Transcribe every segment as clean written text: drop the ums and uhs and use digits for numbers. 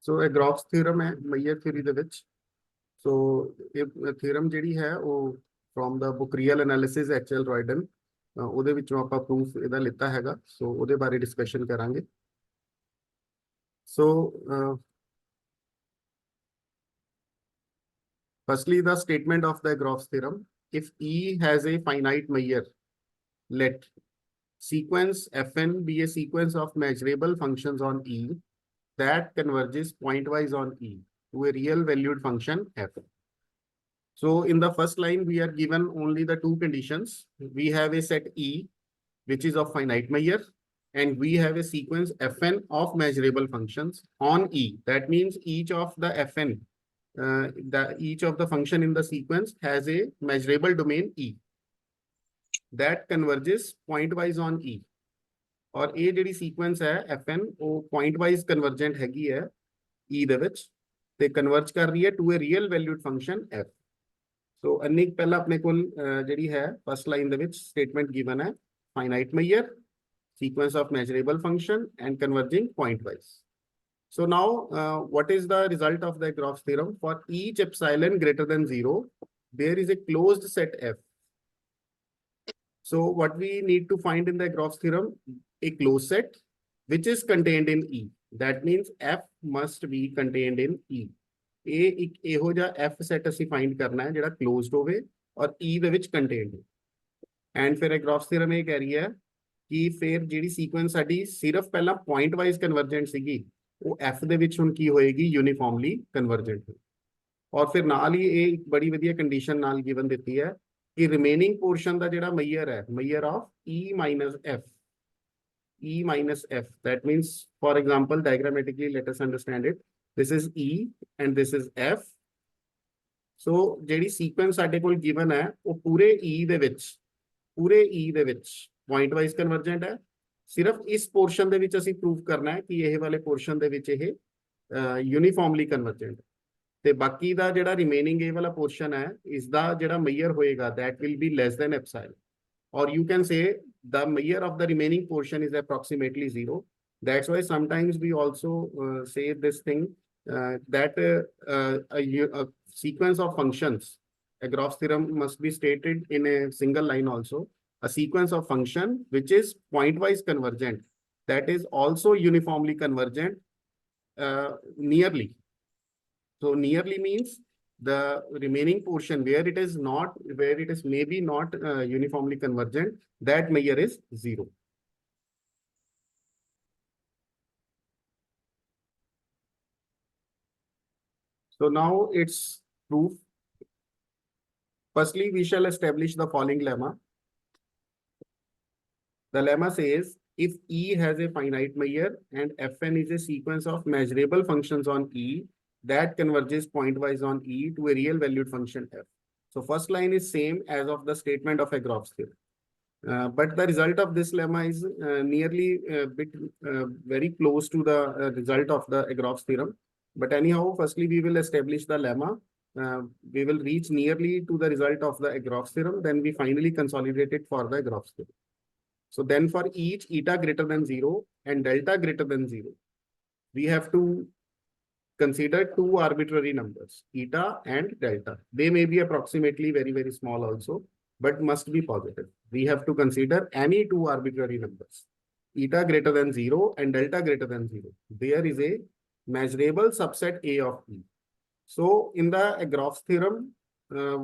सो एग्रॉफ्स theorem है Maihar theory दे विच। सो ये theorem जिहड़ी है वो from the book real analysis H L. Royden ਉਹਦੇ ਵਿੱਚੋਂ ਆਪਾਂ ਪ੍ਰੂਫ ਇਹਦਾ ਲਿੱਤਾ ਹੈਗਾ। ਸੋ ਉਹਦੇ ਬਾਰੇ ਡਿਸਕਸ਼ਨ ਕਰਾਂਗੇ। ਸੋ firstly the statement of the Egoroff's theorem: if E has a finite Meyer, let sequence Fn be a sequence of measurable functions on E that converges pointwise on E to a real valued function F. So in the first line, we are given only the two conditions. We have a set E, which is of finite Meyer, and we have a sequence Fn of measurable functions on E. That means each of the Fn, each of the function in the sequence has a measurable domain E that converges pointwise on E. और ये ਜਿਹੜੀ sequence है Fn वो pointwise convergent हैगी है E ਦੇ ਵਿੱਚ ਤੇ ਕਨਵਰਜ ਕਰ ਰਹੀ ਹੈ to a real valued function F. So ਅਨਿਕ ਪਹਿਲਾਂ ਆਪਣੇ ਕੋਲ ਜਿਹੜੀ ਹੈ ਫਸਟ ਲਾਈਨ ਦੇ ਵਿੱਚ ਸਟੇਟਮੈਂਟ ਗਿਵਨ ਹੈ finite Meyer, sequence of measurable function and converging pointwise. So now what is the result of the Egoroff's theorem? For each epsilon greater than 0, there is a closed set F. So what we need to find in the Egoroff's theorem, a closed set which is contained in E. That means F must be contained in E. एक ਇਹੋ ਜਿਹਾ F set ਅਸੀਂ find ਕਰਨਾ ਹੈ ਜਿਹੜਾ closed ਹੋਵੇ ਔਰ E ਦੇ ਵਿੱਚ contained ਹੈ। And ਫਿਰ Egoroff's theorem ਇਹ ਕਹਿ ਰਹੀ ਹੈ ਕਿ ਫਿਰ ਜਿਹੜੀ sequence ਸਾਡੀ ਸਿਰਫ ਪਹਿਲਾਂ point wise convergent ਸੀਗੀ ਉਹ F ਦੇ ਵਿੱਚ ਹੁਣ ਕੀ ਹੋਏਗੀ uniformly convergent। ਔਰ ਫਿਰ ਨਾਲ ਹੀ ਇਹ ਇੱਕ ਬੜੀ ਵਧੀਆ ਕੰਡੀਸ਼ਨ ਨਾਲ ਗਿਵਨ ਦਿੱਤੀ ਹੈ कि remaining portion ਦਾ ਜਿਹੜਾ meyer ਹੈ meyer of E minus F. E minus F. That means, for example, diagrammatically, let us understand it. This is E and this is F. So ਜਿਹੜੀ sequence ਸਾਡੇ ਕੋਲ given ਹੈ ਉਹ ਪੂਰੇ E ਦੇ ਵਿੱਚ point wise convergent ਹੈ। ਸਿਰਫ ਇਸ portion ਦੇ ਵਿੱਚ ਅਸੀਂ prove ਕਰਨਾ ਹੈ ਕਿ ਇਹ ਵਾਲੇ portion ਦੇ ਵਿੱਚ ਇਹ uniformly convergent ਹੈ। ਤੇ ਬਾਕੀ ਦਾ ਜਿਹੜਾ ਰਿਮੇਨਿੰਗ ਇਹ ਵਾਲਾ ਪੋਰਸ਼ਨ ਹੈ ਇਸ ਦਾ ਜਿਹੜਾ ਮੇਜਰ ਹੋਏਗਾ that will be less than epsilon, or you can say the measure of the remaining portion is approximately 0. That's why sometimes we also say this thing that a sequence of functions, Egoroff's theorem must be stated in a single line also. A sequence of function which is pointwise convergent, that is also uniformly convergent nearly. So nearly means the remaining portion where it is maybe not uniformly convergent, that measure is 0. So now it's proof. Firstly, we shall establish the following lemma. The lemma says if E has a finite measure and Fn is a sequence of measurable functions on E that converges pointwise on E to a real valued function F. So first line is same as of the statement of Egoroff's theorem. But the result of this lemma is nearly very close to the result of the Egoroff's theorem. But anyhow, firstly, we will establish the lemma. We will reach nearly to the result of the Egoroff's theorem. Then we finally consolidate it for the Egoroff's theorem. So then for each eta greater than 0 and delta greater than 0, we have to consider two arbitrary numbers, eta and delta. They may be approximately very, very small also, but must be positive. We have to consider any two arbitrary numbers, eta greater than 0 and delta greater than 0. There is a measurable subset A of E. So in the Egoroff's theorem,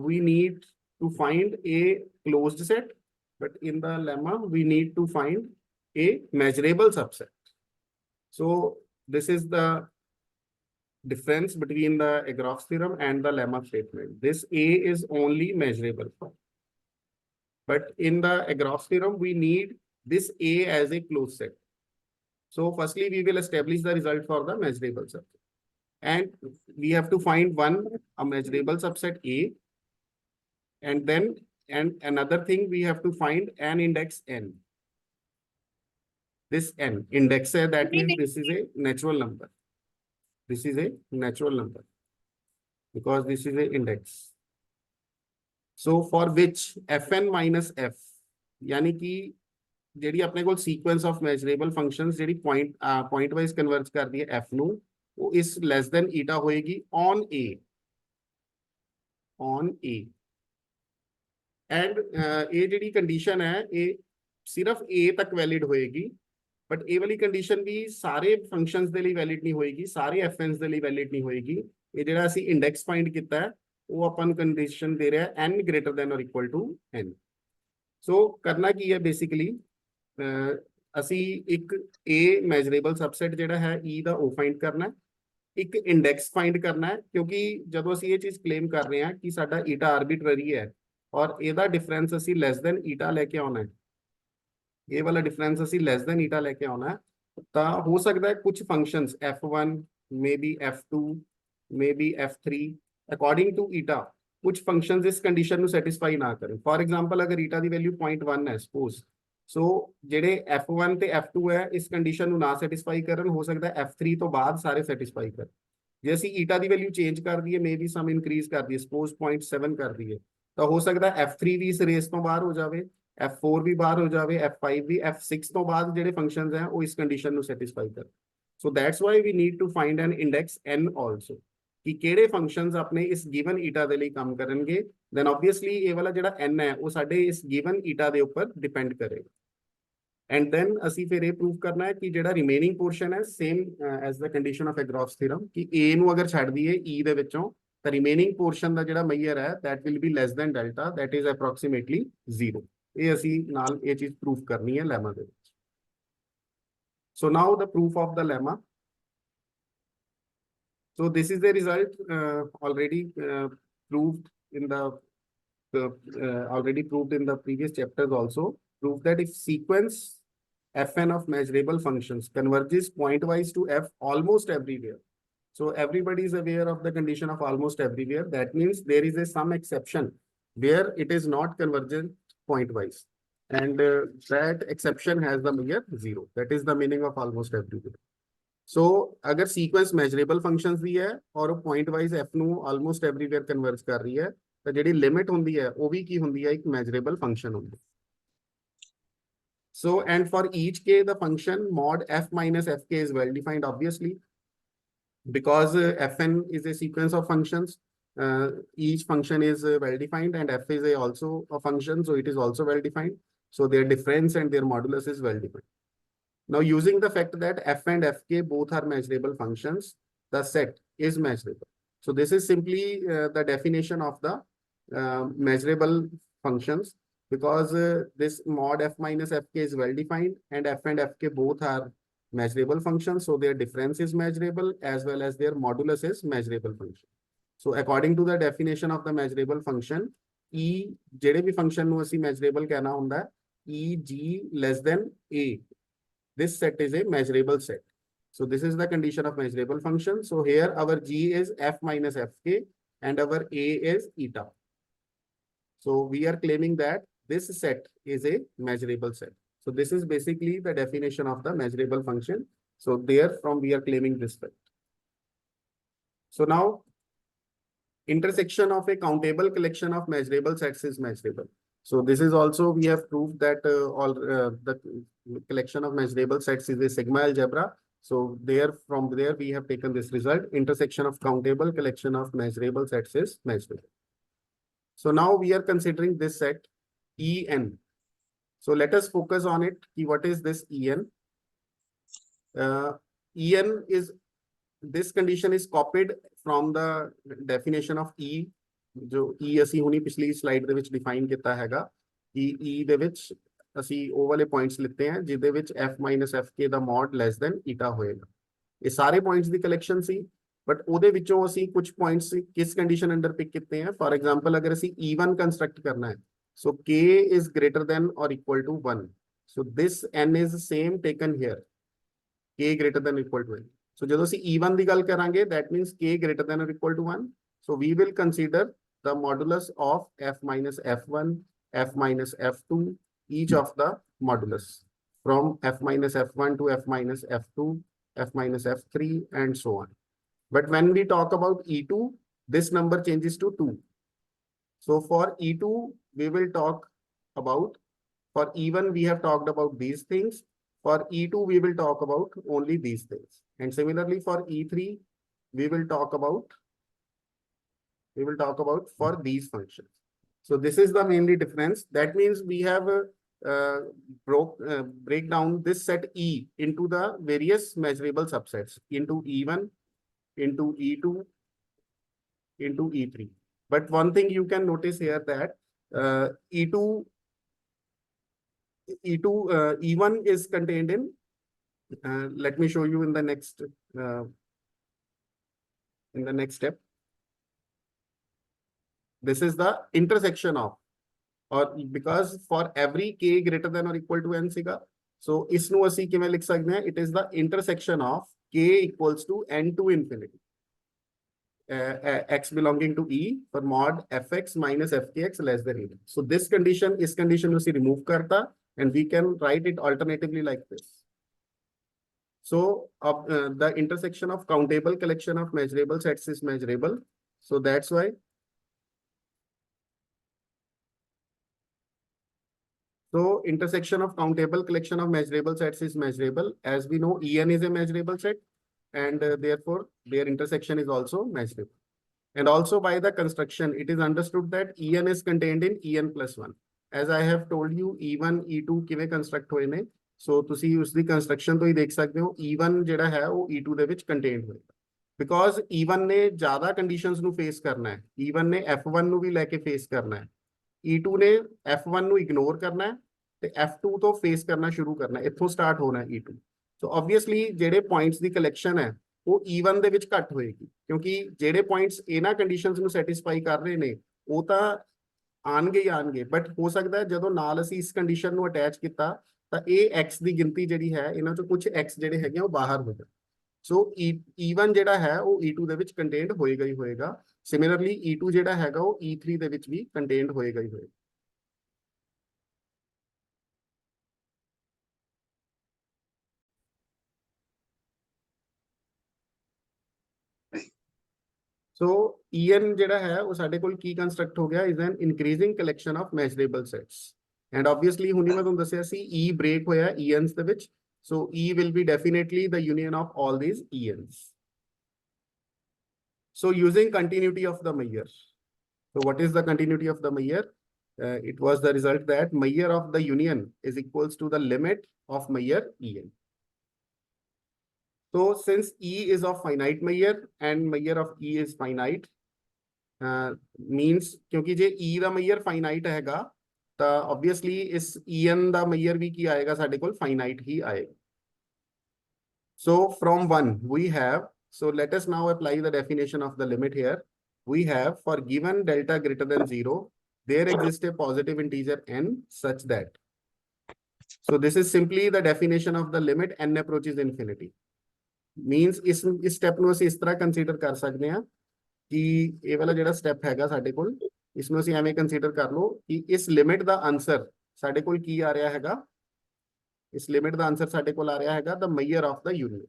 we need to find a closed set, but in the lemma, we need to find a measurable subset. So this is the difference between the Egoroff's theorem and the lemma statement. This A is only measurable. But in the Egoroff's theorem, we need this A as a closed set. So firstly, we will establish the result for the measurable subset. And we have to find a measurable subset A. And then another thing, we have to find an index N. This N index, that means this is a natural number. This is a natural number because this is an index. So for which Fn minus F, यानी कि ਜਿਹੜੀ ਆਪਣੇ ਕੋਲ sequence of measurable functions ਜਿਹੜੀ point wise converge ਕਰਦੀ ਹੈ F ਨੂੰ वो इस लेस देन ईटा होएगी on A, on A. And ये जी कंडीशन है ये सिर्फ ए तक वैलिड होएगी, बट ए वाली कंडीशन भी सारे फंक्शंस ਦੇ ਲਈ वैलिड नहीं होएगी, सारे एफएनस ਦੇ ਲਈ वैलिड नहीं होएगी। ये ਜਿਹੜਾ ਅਸੀਂ इंडेक्स फाइंड ਕੀਤਾ है वो ਆਪਾਂ ਨੂੰ कंडीशन दे रहा है n ग्रेटर देन और इक्वल टू n। सो करना की है बेसिकली ਅਸੀਂ ਇੱਕ a ਮੈਜ਼ਰੇਬਲ सबसेट ਜਿਹੜਾ है e ਦਾ ਉਹ फाइंड करना है, ਇੱਕ इंडेक्स फाइंड करना है, क्योंकि ਜਦੋਂ ਅਸੀਂ ਇਹ ਚੀਜ਼ क्लेम कर रहे हैं कि ਸਾਡਾ ईटा आर्बिट्ररी है और ਇਹਦਾ डिफरेंस ਅਸੀਂ ਲੈਸ ਦੇਨ ईटा लेके आना है, ये वाला डिफरेंस ਅਸੀਂ ਲੈਸ ਦੇਨ ईटा लेके आना है, तो हो सकता है कुछ functions f1 may be f2 may be f3 according to eta कुछ फंक्शंस इस कंडीशन ਨੂੰ ਸੈਟੀਸਫਾਈ ਨਾ ਕਰਨ। फॉर एग्जांपल अगर ईटा ਦੀ वैल्यू 0.1 है सपोज, सो ਜਿਹੜੇ f1 ਤੇ f2 है इस कंडीशन ਨੂੰ ਨਾ ਸੈਟੀਸਫਾਈ ਕਰਨ, ਹੋ ਸਕਦਾ है f3 ਤੋਂ ਬਾਅਦ ਸਾਰੇ ਸੈਟੀਸਫਾਈ ਕਰਨ। ਜੇ ਅਸੀਂ ईटा ਦੀ वैल्यू ਚੇਂਜ ਕਰ ਦਈਏ, मे बी सम इंक्रीज कर दईए, सपोज 0.7 कर दईए, तो हो सकता है f3 भी इस रेस तो बाहर हो जाए, f4 भी बाहर हो जाए, f5 भी, f6 तो बाद ਜਿਹੜੇ फंक्शंस हैं वो इस कंडीशन ਨੂੰ ਸੈਟੀਸਫਾਈ ਕਰਨ। So that's why we need to find an index n also कि ਕਿਹੜੇ फंक्शंस अपने इस गिवन ईटा ਦੇ ਲਈ ਕੰਮ ਕਰਨਗੇ। देन ऑब्वियसली ਇਹ वाला ਜਿਹੜਾ n है वो ਸਾਡੇ इस गिवन ईटा ਦੇ ਉੱਪਰ डिपेंड करेगा। एंड देन ਅਸੀਂ ਫਿਰ ਇਹ प्रूव करना है कि ਜਿਹੜਾ रिमेनिंग पोर्शन है same as the condition of Egoroff's theorem कि a ਨੂੰ ਅਗਰ ਛੱਡ ਦਈਏ e ਦੇ ਵਿੱਚੋਂ ਤਾਂ ਰਿਮੇਨਿੰਗ ਪੋਰਸ਼ਨ ਦਾ ਜਿਹੜਾ ਮਈਅਰ ਹੈ that will be less than delta, that is approximately 0। ਇਹ ਅਸੀਂ ਨਾਲ ਇਹ ਚੀਜ਼ ਪ੍ਰੂਫ ਕਰਨੀ ਹੈ ਲੈਮਾ ਦੇ ਵਿੱਚ। So now the proof of the lemma. So this is the result already proved in the already proved in the previous chapters also. Prove that if sequence fn of measurable functions converges pointwise to f almost everywhere. So everybody is aware of the condition of almost everywhere. That means there is some exception where it is not convergent pointwise, and that exception has the measure 0. That is the meaning of almost everywhere. So अगर sequence measurable functions दी है और point wise f ਨੂੰ almost everywhere converge कर रही है, तो ਜਿਹੜੀ limit ਹੁੰਦੀ है वो भी की ਹੁੰਦੀ है एक measurable function ਹੁੰਦੀ है। So and for each k the function mod f minus fk is well defined obviously, because fn is a sequence of functions, each function is well defined and f is also a function, so it is also well defined, so their difference and their modulus is well defined. Now using the fact that f and fk both are measurable functions, the set is measurable. So this is simply the definition of the measurable functions, because this mod f minus fk is well defined and f and fk both are measurable functions, so their difference is measurable as well as their modulus is measurable function. So according to the definition of the measurable function, e ਜਿਹੜੇ ਵੀ function ਨੂੰ ਅਸੀਂ measurable ਕਹਿਣਾ ਹੁੰਦਾ ਹੈ, e g less than a, this set is a measurable set. So this is the condition of measurable function. So here our g is f minus fk and our a is eta. So we are claiming that this set is a measurable set. So this is basically the definition of the measurable function. So therefrom we are claiming this fact. So now intersection of a countable collection of measurable sets is measurable. So this is also we have proved that all the collection of measurable sets is a sigma algebra. So from there we have taken this result. Intersection of countable collection of measurable sets is measurable. So now we are considering this set En. So let us focus on it. What is this En? En is, this condition is copied from the definition of E, जो E ਅਸੀਂ ਹੁਣੀ ਪਿਛਲੀ slide ਦੇ ਵਿੱਚ define ਕੀਤਾ ਹੈਗਾ ਕਿ E ਦੇ ਵਿੱਚ ਅਸੀਂ ਉਹ ਵਾਲੇ ਪੁਆਇੰਟਸ ਲਿੱਤੇ हैं ਜਿਹਦੇ ਵਿੱਚ f minus fk ਦਾ ਮੋਡ ਲੈਸ ਦੈਨ ਈਟਾ ਹੋਏਗਾ। ਇਹ ਸਾਰੇ points the collection C, but ਉਹਦੇ ਵਿੱਚੋਂ ਅਸੀਂ ਕੁਝ ਪੁਆਇੰਟਸ ਕਿਸ ਕੰਡੀਸ਼ਨ ਅੰਡਰ ਪਿਕ ਕੀਤੇ हैं। ਫॉर एग्जांपल अगर ਅਸੀਂ E1 कंस्ट्रक्ट करना है, so k is greater than or equal to 1, so this n is same taken here, k greater than or equal to 1. So ਜਦੋਂ ਅਸੀਂ E1 ਦੀ ਗੱਲ ਕਰਾਂਗੇ, that means k greater than or equal to 1. So we will consider the modulus of f minus f1, f minus f2, each of the modulus from f minus f1 to f minus f2, f minus f3 and so on. But when we talk about E2, this number changes to 2. So for E2, we will talk about, for E1 we have talked about these things, for E2 we will talk about only these things. And similarly for E3, we will talk about for these functions. So this is the mainly difference. That means we have break down this set E into the various measurable subsets, into E1, into E2, into E3. But one thing you can notice here that E2, E1 is contained in, let me show you in the next step. This is the intersection of, or because for every k greater than or equal to n sigma, so इसनु ਅਸੀਂ ਕਿਵੇਂ ਲਿਖ ਸਕਦੇ ਹਾਂ? It is the intersection of k equals to n to infinity. X belonging to E for mod fx minus fkx less than E. So this condition, is condition उसे remove करता, and we can write it alternatively like this. So the intersection of countable collection of measurable sets is measurable. So that's why. So intersection of countable collection of measurable sets is measurable. As we know, En is a measurable set, and therefore their intersection is also measurable. And also by the construction, it is understood that En is contained in En plus 1. As I have told you, E1, E2 ਕਿਵੇਂ construct ਹੋਏ ਨੇ. So ਤੁਸੀਂ ਉਸ ਦੀ construction ਤੋਂ ਹੀ ਦੇਖ ਸਕਦੇ ਹੋ, E1 ਜਿਹੜਾ ਹੈ ਉਹ E2 ਦੇ ਵਿੱਚ contained ਹੋਏਗਾ. Because E1 ਨੇ ਜ਼ਿਆਦਾ conditions ਨੂੰ face ਕਰਨਾ ਹੈ. E1 ਨੇ F1 ਨੂੰ ਵੀ ਲੈ ਕੇ face ਕਰਨਾ ਹੈ. E2 ਨੇ F1 ਨੂੰ ignore ਕਰਨਾ ਹੈ ਤੇ F2 ਤੋਂ face ਕਰਨਾ ਸ਼ੁਰੂ ਕਰਨਾ ਹੈ. ਇੱਥੋਂ start ਹੋਣਾ ਹੈ E2. So obviously ਜਿਹੜੇ points ਦੀ collection ਹੈ ਉਹ E1 ਦੇ ਵਿੱਚ ਘੱਟ ਹੋਏਗੀ, ਕਿਉਂਕਿ ਜਿਹੜੇ points ਇਹਨਾਂ conditions ਨੂੰ satisfy ਕਰ ਰਹੇ ਨੇ ਉਹ ਤਾਂ ਆਣਗੇ ਹੀ ਆਣਗੇ, ਬਟ ਹੋ ਸਕਦਾ ਜਦੋਂ ਨਾਲ ਅਸੀਂ ਇਸ ਕੰਡੀਸ਼ਨ ਨੂੰ ਅਟੈਚ ਕੀਤਾ ਤਾਂ ਇਹ x ਦੀ ਗਿਣਤੀ ਜਿਹੜੀ ਹੈ ਇਹਨਾਂ ਚੋਂ ਕੁਝ x ਜਿਹੜੇ ਹੈਗੇ ਉਹ ਬਾਹਰ ਹੋ ਜਾਣ. ਸੋ E1 ਜਿਹੜਾ ਹੈ ਉਹ E2 ਦੇ ਵਿੱਚ ਕੰਟੇਨਡ ਹੋਏਗਾ ਹੀ ਹੋਏਗਾ. ਸਿਮਿਲਰਲੀ E2 ਜਿਹੜਾ ਹੈਗਾ ਉਹ E3 ਦੇ ਵਿੱਚ ਵੀ ਕੰਟੇਨਡ ਹੋਏਗਾ ਹੀ ਹੋਏਗਾ. So En ਜਿਹੜਾ ਹੈ ਉਹ ਸਾਡੇ ਕੋਲ ਕੀ ਕੰਸਟਰਕਟ ਹੋ ਗਿਆ, is an increasing collection of measurable sets. And obviously ਹੁਣੀ ਮੈਂ ਤੁਹਾਨੂੰ ਦੱਸਿਆ ਸੀ E break ਹੋਇਆ Ens ਦੇ ਵਿੱਚ. So E will be definitely the union of all these Ens. So using continuity of the Meyer. So what is the continuity of the Meyer? It was the result that Meyer of the union is equals to the limit of Meyer En. So since E is of finite Meyer and Meyer of E is finite, means क्योंकि जे E ਦਾ Meyer finite हैगा, ਤਾਂ obviously इस En ਦਾ Meyer भी की आएगा साढ़े कोल finite ही आएगा. So from 1 we have, so let us now apply the definition of the limit here. We have for given delta greater than 0, there exists a positive integer n such that. So this is simply the definition of the limit n approaches infinity. Means इस step ਨੂੰ ਅਸੀਂ ਇਸ ਤਰ੍ਹਾਂ consider ਕਰ ਸਕਦੇ ਹਾਂ ਕਿ ਇਹ ਵਾਲਾ ਜਿਹੜਾ ਸਟੈਪ ਹੈਗਾ ਸਾਡੇ ਕੋਲ, ਇਸ ਨੂੰ ਅਸੀਂ ਐਵੇਂ ਕੰਸੀਡਰ ਕਰ ਲਓ ਕਿ ਇਸ ਲਿਮਿਟ ਦਾ ਆਨਸਰ ਸਾਡੇ ਕੋਲ ਕੀ ਆ ਰਿਹਾ ਹੈਗਾ. ਇਸ ਲਿਮਿਟ ਦਾ ਆਨਸਰ ਸਾਡੇ ਕੋਲ ਆ ਰਿਹਾ ਹੈਗਾ the measure of the union.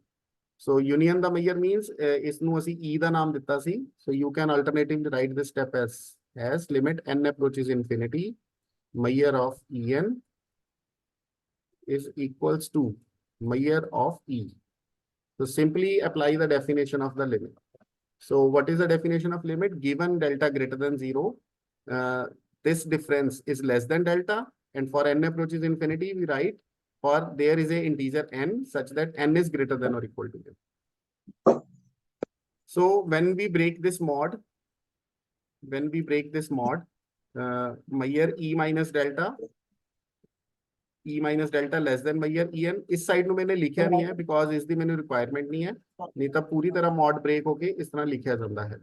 So union the measure means ਇਸ ਨੂੰ ਅਸੀਂ E ਦਾ ਨਾਮ ਦਿੱਤਾ ਸੀ. So you can alternatively write this step as limit n approaches infinity, measure of En is equals to measure of E. So simply apply the definition of the limit. So what is the definition of limit? Given delta greater than 0, this difference is less than delta, and for n approaches infinity, we write for there is a integer n such that n is greater than or equal to n. So when we break this mod, Meyer E minus delta, E minus delta less than Meyer En, इस side ਨੂੰ मैंने लिखा नहीं है because ਇਸ ਦੀ ਮੈਨੂੰ requirement नहीं है, नहीं तो पूरी तरह mod break होके इस तरह लिखा ਜਾਂਦਾ है.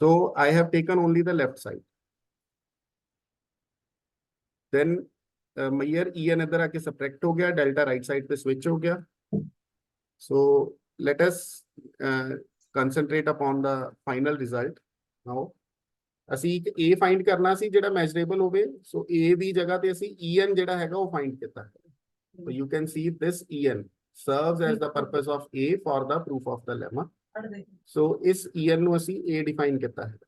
So I have taken only the left side. Then Meyer En इधर आके subtract हो गया, delta right side पे switch हो गया. So let us concentrate upon the final result now. ਅਸੀਂ ਇੱਕ A find ਕਰਨਾ ਸੀ ਜਿਹੜਾ measurable ਹੋਵੇ. So A ਦੀ ਜਗ੍ਹਾ ਤੇ ਅਸੀਂ En ਜਿਹੜਾ ਹੈਗਾ ਉਹ find ਕੀਤਾ. So you can see this En serves as the purpose of A for the proof of the lemma. So ਇਸ En ਨੂੰ ਅਸੀਂ A define ਕੀਤਾ ਹੈ.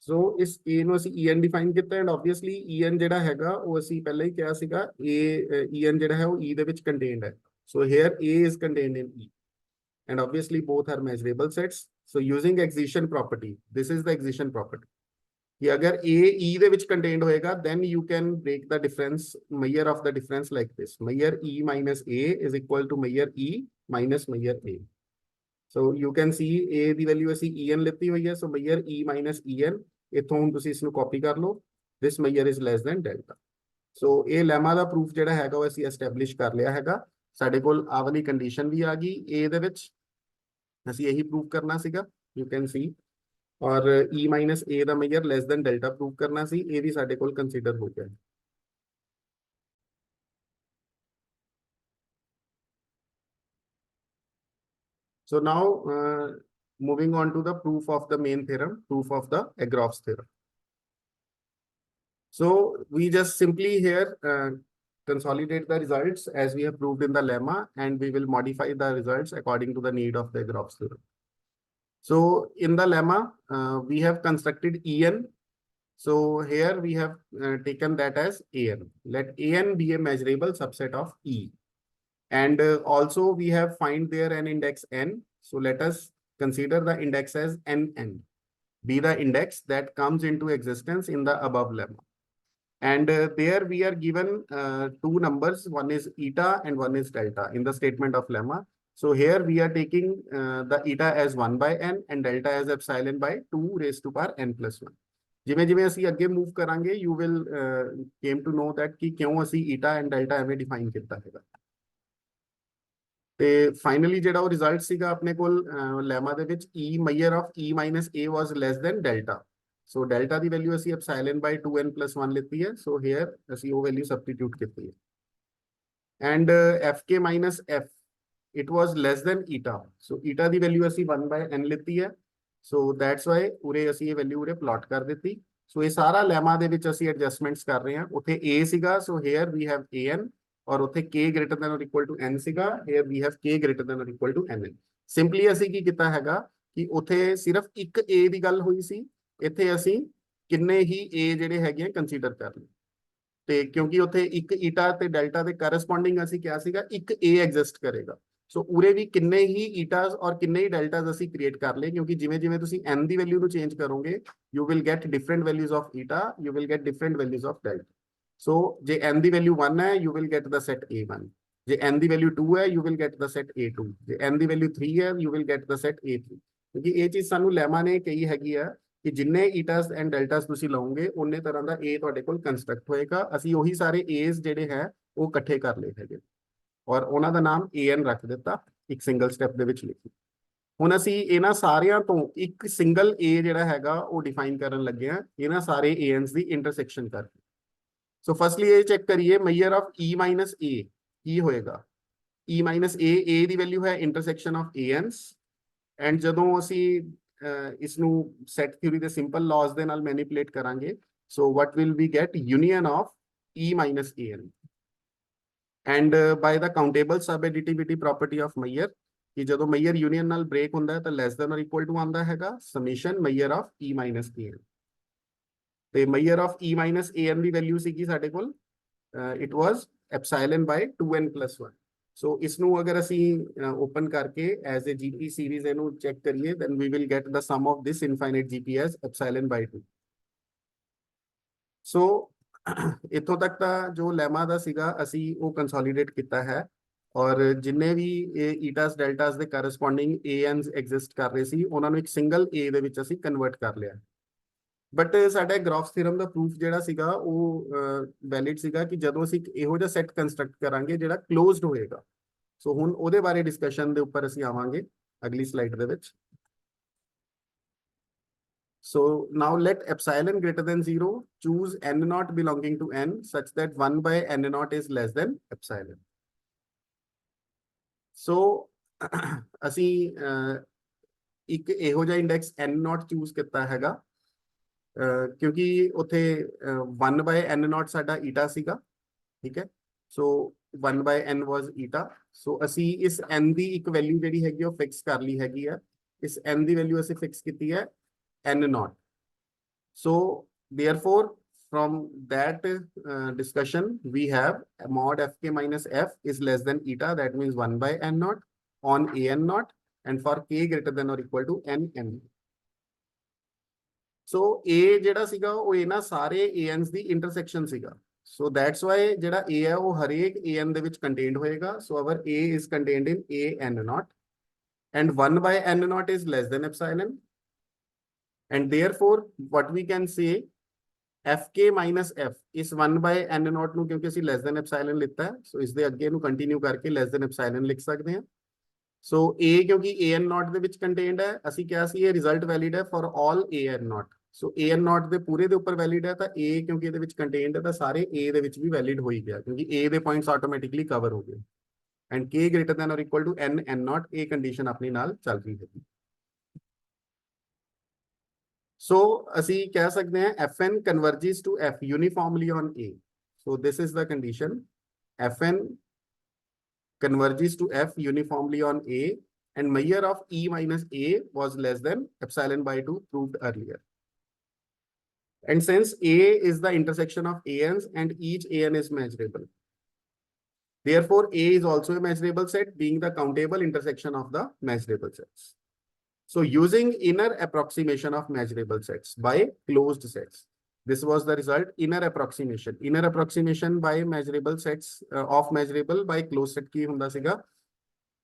So ਇਸ A ਨੂੰ ਅਸੀਂ En define ਕੀਤਾ, and obviously En ਜਿਹੜਾ ਹੈਗਾ ਉਹ ਅਸੀਂ ਪਹਿਲਾਂ ਹੀ ਕਿਹਾ ਸੀਗਾ En ਜਿਹੜਾ ਹੈ ਉਹ E ਦੇ ਵਿੱਚ contained ਹੈ. So here A is contained in E, and obviously both are measurable sets. So using excision property, this is the excision property, कि अगर A E ਦੇ ਵਿੱਚ contained होएगा, then you can break the difference, measure of the difference like this. Measure E minus A is equal to measure E minus measure A. So you can see A the value ਅਸੀਂ En ਲਿੱਤੀ ਹੋਈ ਹੈ, so measure E minus En, ਇੱਥੋਂ ਹੁਣ ਤੁਸੀਂ ਇਸ ਨੂੰ copy ਕਰ ਲਓ, this measure is less than delta. So ਇਹ ਲੈਮਾ ਦਾ ਪ੍ਰੂਫ ਜਿਹੜਾ ਹੈਗਾ ਉਹ ਅਸੀਂ ਐਸਟੈਬਲਿਸ਼ ਕਰ ਲਿਆ ਹੈਗਾ। ਸਾਡੇ ਕੋਲ ਆਹ ਵਾਲੀ ਕੰਡੀਸ਼ਨ ਵੀ ਆ ਗਈ A ਦੇ ਵਿੱਚ, ਅਸੀਂ ਇਹੀ ਪ੍ਰੂਫ ਕਰਨਾ ਸੀਗਾ, you can see, ਔਰ E minus A the measure less than delta proof ਕਰਨਾ ਸੀ, ਇਹ ਵੀ ਸਾਡੇ ਕੋਲ ਕੰਸੀਡਰ ਹੋ ਗਿਆ। So now moving on to the proof of the main theorem, proof of the Egoroff's theorem. So we just simply here consolidate the results as we have proved in the lemma, and we will modify the results according to the need of the Egoroff's theorem. So in the lemma, we have constructed En. So here we have taken that as An. Let An be a measurable subset of E. And also we have find there an index n. So let us consider the index as nn, be the index that comes into existence in the above lemma. And there we are given two numbers, one is eta and one is delta in the statement of lemma. So here we are taking the eta as 1 by n and delta as epsilon by 2 raised to power n plus 1. ਜਿਵੇਂ ਜਿਵੇਂ ਅਸੀਂ ਅੱਗੇ move ਕਰਾਂਗੇ, you will came to know that ਕਿ ਕਿਉਂ ਅਸੀਂ eta and delta ਐਵੇਂ define ਕੀਤਾ ਹੈਗਾ। ਤੇ ਫਾਈਨਲੀ ਜਿਹੜਾ ਉਹ ਰਿਜ਼ਲਟ ਸੀਗਾ ਆਪਣੇ ਕੋਲ ਲੈਮਾ ਦੇ ਵਿੱਚ, E measure of E minus A was less than delta. So delta the value ਅਸੀਂ epsilon by 2n plus 1 ਲਿੱਤੀ ਹੈ, so here ਅਸੀਂ ਉਹ ਵੈਲਿਊ ਸਬਸਟੀਟਿਊਟ ਕੀਤੀ ਹੈ। And Fk minus F, it was less than eta. So eta the value ਅਸੀਂ 1 by n ਲਿੱਤੀ ਹੈ, so that's why ਉਰੇ ਅਸੀਂ ਇਹ ਵੈਲਿਊ ਉਰੇ ਪਲਾਟ ਕਰ ਦਿੱਤੀ। ਸੋ ਇਹ ਸਾਰਾ ਲੈਮਾ ਦੇ ਵਿੱਚ ਅਸੀਂ ਐਡਜਸਟਮੈਂਟਸ ਕਰ ਰਹੇ ਹਾਂ। ਉੱਥੇ A ਸੀਗਾ, so here we have An, और उत्थे k greater than or equal to n ਸੀਗਾ, here we have k greater than or equal to nn। Simply ਅਸੀਂ ਕੀ ਕੀਤਾ ਹੈਗਾ ਕਿ ਉੱਥੇ ਸਿਰਫ ਇੱਕ a ਦੀ ਗੱਲ ਹੋਈ ਸੀ, ਇੱਥੇ ਅਸੀਂ ਕਿੰਨੇ ਹੀ a ਜਿਹੜੇ ਹੈਗੇ ਕੰਸੀਡਰ ਕਰ ਲਏ। ਤੇ ਕਿਉਂਕਿ ਉੱਥੇ ਇੱਕ ਈਟਾ ਤੇ ਡੈਲਟਾ ਦੇ ਕਰਸਪੋਂਡਿੰਗ ਅਸੀਂ ਕਿਹਾ ਸੀਗਾ ਇੱਕ a ਐਗਜ਼ਿਸਟ ਕਰੇਗਾ, ਸੋ ਉਰੇ ਵੀ ਕਿੰਨੇ ਹੀ ਈਟਾਸ ਔਰ ਕਿੰਨੇ ਹੀ ਡੈਲਟਾਸ ਅਸੀਂ ਕ੍ਰੀਏਟ ਕਰ ਲਏ, ਕਿਉਂਕਿ ਜਿਵੇਂ ਜਿਵੇਂ ਤੁਸੀਂ n ਦੀ ਵੈਲਿਊ ਨੂੰ ਚੇਂਜ ਕਰੋਗੇ, you will get different values of eta, you will get different values of delta. So ਜੇ n ਦੀ ਵੈਲਿਊ 1 ਹੈ, you will get the set A1, ਜੇ n ਦੀ ਵੈਲਿਊ 2 ਹੈ, you will get the set A2, ਜੇ n ਦੀ value 3 ਹੈ, you will get the set A3। ਕਿਉਂਕਿ ਇਹ ਚੀਜ਼ ਸਾਨੂੰ ਲੈਮਾ ਨੇ ਕਹੀ ਹੈਗੀ ਆ ਕਿ ਜਿੰਨੇ ਈਟਾਸ ਐਂਡ ਡੈਲਟਾਸ ਤੁਸੀਂ ਲਾਓਗੇ ਉਨੇ ਤਰ੍ਹਾਂ ਦਾ A ਤੁਹਾਡੇ ਕੋਲ ਕੰਸਟਰਕਟ ਹੋਏਗਾ। ਅਸੀਂ ਉਹੀ ਸਾਰੇ A's ਜਿਹੜੇ ਹੈ ਉਹ ਇਕੱਠੇ ਕਰ ਲਏ ਹੈਗੇ ਔਰ ਉਹਨਾਂ ਦਾ ਨਾਮ An ਰੱਖ ਦਿੱਤਾ, ਇੱਕ ਸਿੰਗਲ ਸਟੈਪ ਦੇ ਵਿੱਚ ਲਿਖੀ। ਹੁਣ ਅਸੀਂ ਇਹਨਾਂ ਸਾਰਿਆਂ ਤੋਂ ਇੱਕ ਸਿੰਗਲ A ਜਿਹੜਾ ਹੈਗਾ ਉਹ ਡਿਫਾਈਨ ਕਰਨ ਲੱਗੇ ਆ, ਇਹਨਾਂ ਸਾਰੇ An's ਦੀ ਇੰਟਰਸੈਕਸ਼ਨ ਕਰਕੇ। ਸੋ ਫਸਟਲੀ ਇਹ ਚੈੱਕ ਕਰੀਏ, major of E minus A ਕੀ ਹੋਏਗਾ। E minus A the value ਹੈ ਇੰਟਰਸੈਕਸ਼ਨ ਆਫ An's, ਐਂਡ ਜਦੋਂ ਅਸੀਂ ਇਸ ਨੂੰ ਸੈਟ ਥਿਊਰੀ ਦੇ ਸਿੰਪਲ ਲਾਜ਼ ਦੇ ਨਾਲ ਮੈਨੀਪੂਲੇਟ ਕਰਾਂਗੇ, ਸੋ what will we get? Union of E minus An, and by the countable subadditivity property of measure, ਕਿ ਜਦੋਂ measure union ਨਾਲ break ਹੁੰਦਾ ਹੈ ਤਾਂ less than or equal to ਆਉਂਦਾ ਹੈਗਾ summation measure of E minus An। ਤੇ measure of E minus An the value ਸੀਗੀ ਸਾਡੇ ਕੋਲ, it was epsilon by 2n plus 1। ਸੋ ਇਸ ਨੂੰ ਅਗਰ ਅਸੀਂ ਓਪਨ ਕਰਕੇ ਐਜ਼ ਏ GP ਸੀਰੀਜ਼ ਇਹਨੂੰ ਚੈੱਕ ਕਰੀਏ, then we will get the sum of this infinite GP as epsilon by 2। ਸੋ ਇੱਥੋਂ ਤੱਕ ਤਾਂ ਜੋ ਲੈਮਾ ਦਾ ਸੀਗਾ ਅਸੀਂ ਉਹ ਕੰਸੋਲੀਡੇਟ ਕੀਤਾ ਹੈ, ਔਰ ਜਿੰਨੇ ਵੀ ਈਟਾਸ ਡੈਲਟਾਸ ਦੇ ਕਰਸਪੋਂਡਿੰਗ An's ਐਗਜ਼ਿਸਟ ਕਰ ਰਹੇ ਸੀ ਉਹਨਾਂ ਨੂੰ ਇੱਕ ਸਿੰਗਲ A ਦੇ ਵਿੱਚ ਅਸੀਂ ਕਨਵਰਟ ਕਰ ਲਿਆ। ਬਟ ਸਾਡਾ ਗ੍ਰੌਫਸ ਥਿਊਰਮ ਦਾ ਪ੍ਰੂਫ ਜਿਹੜਾ ਸੀਗਾ ਉਹ ਵੈਲਿਡ ਸੀਗਾ ਕਿ ਜਦੋਂ ਅਸੀਂ ਇਹੋ ਜਿਹਾ ਸੈੱਟ ਕੰਸਟਰਕਟ ਕਰਾਂਗੇ ਜਿਹੜਾ ਕਲੋਜ਼ਡ ਹੋਏਗਾ। ਸੋ ਹੁਣ ਉਹਦੇ ਬਾਰੇ ਡਿਸਕਸ਼ਨ ਦੇ ਉੱਪਰ ਅਸੀਂ ਆਵਾਂਗੇ ਅਗਲੀ ਸਲਾਈਡ ਦੇ ਵਿੱਚ। So now let epsilon greater than 0, choose n naught belonging to n such that 1 by n naught is less than epsilon। So ਅਸੀਂ ਇੱਕ ਇਹੋ ਜਿਹਾ ਇੰਡੈਕਸ n naught ਚੂਜ਼ ਕੀਤਾ ਹੈਗਾ ਕਿਉਂਕਿ ਉੱਥੇ 1 by n naught ਸਾਡਾ ਈਟਾ ਸੀਗਾ, ਠੀਕ ਹੈ। ਸੋ 1 by n was ਈਟਾ, ਸੋ ਅਸੀਂ ਇਸ n ਦੀ ਇੱਕ ਵੈਲਿਊ ਜਿਹੜੀ ਹੈਗੀ ਉਹ ਫਿਕਸ ਕਰ ਲਈ ਹੈਗੀ ਆ। ਇਸ n ਦੀ ਵੈਲਿਊ ਅਸੀਂ ਫਿਕਸ ਕੀਤੀ ਹੈ n naught। So therefore from that discussion, we have mod fk minus f is less than eta, that means 1 by n naught on a n naught, and for k greater than or equal to n n. So a ਜਿਹੜਾ ਸੀਗਾ ਉਹ ਇਹਨਾਂ ਸਾਰੇ ans ਦੀ intersection ਸੀਗਾ. So that's why ਜਿਹੜਾ a ਹੈ ਉਹ ਹਰੇਕ an ਦੇ ਵਿੱਚ contained ਹੋਏਗਾ. So our a is contained in a n naught, and 1 by n naught is less than epsilon, and therefore what we can say fk minus f ਇਸ 1 by n naught ਨੂੰ ਕਿਉਂਕਿ ਅਸੀਂ less than epsilon ਲਿੱਤਾ ਹੈ, so ਇਸ ਦੇ ਅੱਗੇ ਨੂੰ ਕੰਟੀਨਿਊ ਕਰਕੇ less than epsilon ਲਿਖ ਸਕਦੇ ਹਾਂ. So a ਕਿਉਂਕਿ an naught ਦੇ ਵਿੱਚ contained ਹੈ, ਅਸੀਂ ਕਿਹਾ ਸੀ ਇਹ ਰਿਜ਼ਲਟ ਵੈਲਿਡ ਹੈ for all an naught. So an naught ਦੇ ਪੂਰੇ ਦੇ ਉੱਪਰ ਵੈਲਿਡ ਹੈ, ਤਾਂ a ਕਿਉਂਕਿ ਇਹਦੇ ਵਿੱਚ contained ਹੈ ਤਾਂ ਸਾਰੇ a ਦੇ ਵਿੱਚ ਵੀ ਵੈਲਿਡ ਹੋ ਹੀ ਗਿਆ, ਕਿਉਂਕਿ a ਦੇ ਪੁਆਇੰਟਸ ਆਟੋਮੈਟਿਕਲੀ ਕਵਰ ਹੋ ਗਏ, and k greater than or equal to n n naught ਇਹ ਕੰਡੀਸ਼ਨ ਆਪਣੀ ਨਾਲ ਚੱਲ ਰਹੀ ਹੈ. So ਅਸੀਂ ਕਹਿ ਸਕਦੇ ਹਾਂ fn converges to f uniformly on a. So this is the condition, fn converges to f uniformly on a, and measure of e minus a was less than epsilon by 2 proved earlier. And since a is the intersection of ans and each an is measurable, therefore a is also a measurable set, being the countable intersection of the measurable sets. So using inner approximation of measurable sets by closed sets, this was the result. Inner approximation by measurable sets of measurable by closed set ਕੀ ਹੁੰਦਾ ਸੀਗਾ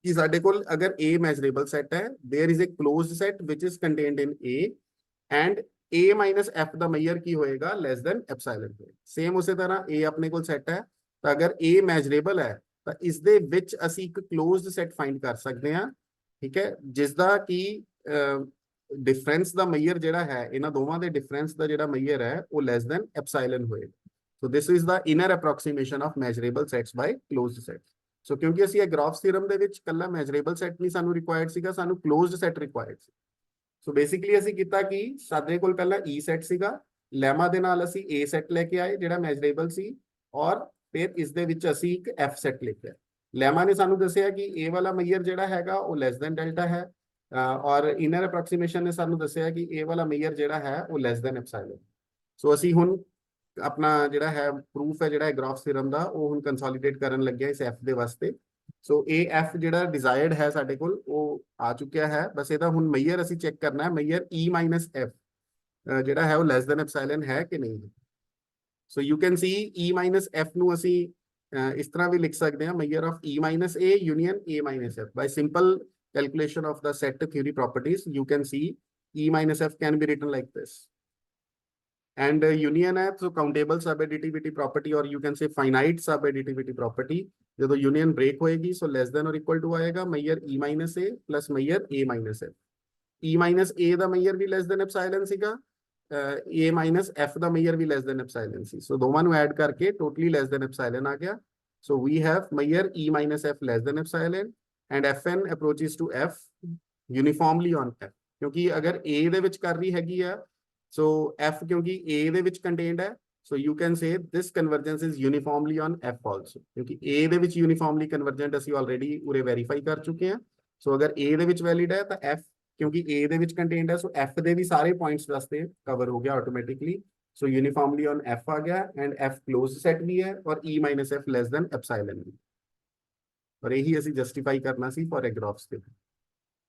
ਕਿ ਸਾਡੇ ਕੋਲ ਅਗਰ a measurable set ਹੈ, there is a closed set which is contained in a, and a minus f the measure ਕੀ ਹੋਏਗਾ less than epsilon ਹੋਏਗਾ. Same ਉਸੇ ਤਰ੍ਹਾਂ a ਆਪਣੇ ਕੋਲ set ਹੈ, ਤਾਂ ਅਗਰ a measurable ਹੈ ਤਾਂ ਇਸ ਦੇ ਵਿੱਚ ਅਸੀਂ ਇੱਕ closed set find ਕਰ ਸਕਦੇ ਹਾਂ, ਠੀਕ ਹੈ, ਜਿਸ ਦਾ ਕਿ difference ਦਾ measure ਜਿਹੜਾ ਹੈ, ਇਹਨਾਂ ਦੋਵਾਂ ਦੇ difference ਦਾ ਜਿਹੜਾ measure ਹੈ ਉਹ less than epsilon ਹੋਏਗਾ. So this is the inner approximation of measurable sets by closed sets. So ਕਿਉਂਕਿ ਅਸੀਂ Egoroff's theorem ਦੇ ਵਿੱਚ ਕੱਲਾ measurable set ਨਹੀਂ ਸਾਨੂੰ required ਸੀਗਾ, ਸਾਨੂੰ closed set required ਸੀ. So basically ਅਸੀਂ ਕੀਤਾ ਕਿ ਸਾਡੇ ਕੋਲ ਪਹਿਲਾਂ E set ਸੀਗਾ, ਲੈਮਾ ਦੇ ਨਾਲ ਅਸੀਂ A set ਲੈ ਕੇ ਆਏ ਜਿਹੜਾ measurable ਸੀ, ਔਰ ਫਿਰ ਇਸ ਦੇ ਵਿੱਚ ਅਸੀਂ ਇੱਕ F set ਲੈ ਕੇ ਆਏ. ਲੈਮਾ ਨੇ ਸਾਨੂੰ ਦੱਸਿਆ ਕਿ A ਵਾਲਾ measure ਜਿਹੜਾ ਹੈਗਾ ਉਹ less than delta ਹੈ, ਔਰ ਇਨਰ ਅਪਰੋਕਸੀਮੇਸ਼ਨ ਨੇ ਸਾਨੂੰ ਦੱਸਿਆ ਕਿ ਇਹ ਵਾਲਾ ਮੇਜਰ ਜਿਹੜਾ ਹੈ ਉਹ ਲੈਸ ਦੈਨ ਐਪਸਾਈਲਨ. ਸੋ ਅਸੀਂ ਹੁਣ ਆਪਣਾ ਜਿਹੜਾ ਹੈ ਪ੍ਰੂਫ ਹੈ ਜਿਹੜਾ Egoroff's theorem ਦਾ ਉਹ ਹੁਣ ਕੰਸੋਲੀਡੇਟ ਕਰਨ ਲੱਗਿਆ ਇਸ f ਦੇ ਵਾਸਤੇ. ਸੋ ਇਹ f ਜਿਹੜਾ ਡਿਜ਼ਾਇਰਡ ਹੈ ਸਾਡੇ ਕੋਲ ਉਹ ਆ ਚੁੱਕਿਆ ਹੈ, ਬਸ ਇਹਦਾ ਹੁਣ ਮੇਜਰ ਅਸੀਂ ਚੈੱਕ ਕਰਨਾ ਹੈ, ਮੇਜਰ e ਮਾਈਨਸ f ਜਿਹੜਾ ਹੈ ਉਹ ਲੈਸ ਦੈਨ ਐਪਸਾਈਲਨ ਹੈ ਕਿ ਨਹੀਂ. So you can see e minus f ਨੂੰ ਅਸੀਂ ਇਸ ਤਰ੍ਹਾਂ ਵੀ ਲਿਖ ਸਕਦੇ ਹਾਂ, measure of e minus a union a minus f. By simple calculation of the set theory properties, you can see e minus f can be written like this. And union है so countable subadditivity property, or you can say finite subadditivity property. जब union break होएगी so less than or equal to आएगा measure e minus a plus measure a minus f. e minus a दा measure भी less than epsilon सीगा, a minus f दा measure भी less than epsilon सी. So दोनों को add करके totally less than epsilon आ गया. So we have measure e minus f less than epsilon, and fn approaches to f uniformly on f. क्योंकि अगर a ਦੇ ਵਿੱਚ ਕਰ ਰਹੀ ਹੈਗੀ ਆ, so f ਕਿਉਂਕਿ a ਦੇ ਵਿੱਚ contained ਹੈ, so you can say this convergence is uniformly on f also. क्योंकि a ਦੇ ਵਿੱਚ uniformly convergent ਅਸੀਂ already ਉਰੇ verify ਕਰ ਚੁੱਕੇ ਹਾਂ. so ਅਗਰ a ਦੇ ਵਿੱਚ valid ਹੈ ਤਾਂ f ਕਿਉਂਕਿ a ਦੇ ਵਿੱਚ contained ਹੈ, so f ਦੇ ਵੀ ਸਾਰੇ points ਵਾਸਤੇ cover ਹੋ ਗਿਆ automatically. so uniformly on f ਆ ਗਿਆ, and f closed set ਵੀ ਹੈ, और e minus f less than epsilon भी. और यही ਅਸੀਂ justify करना सी for Egoroff's theorem.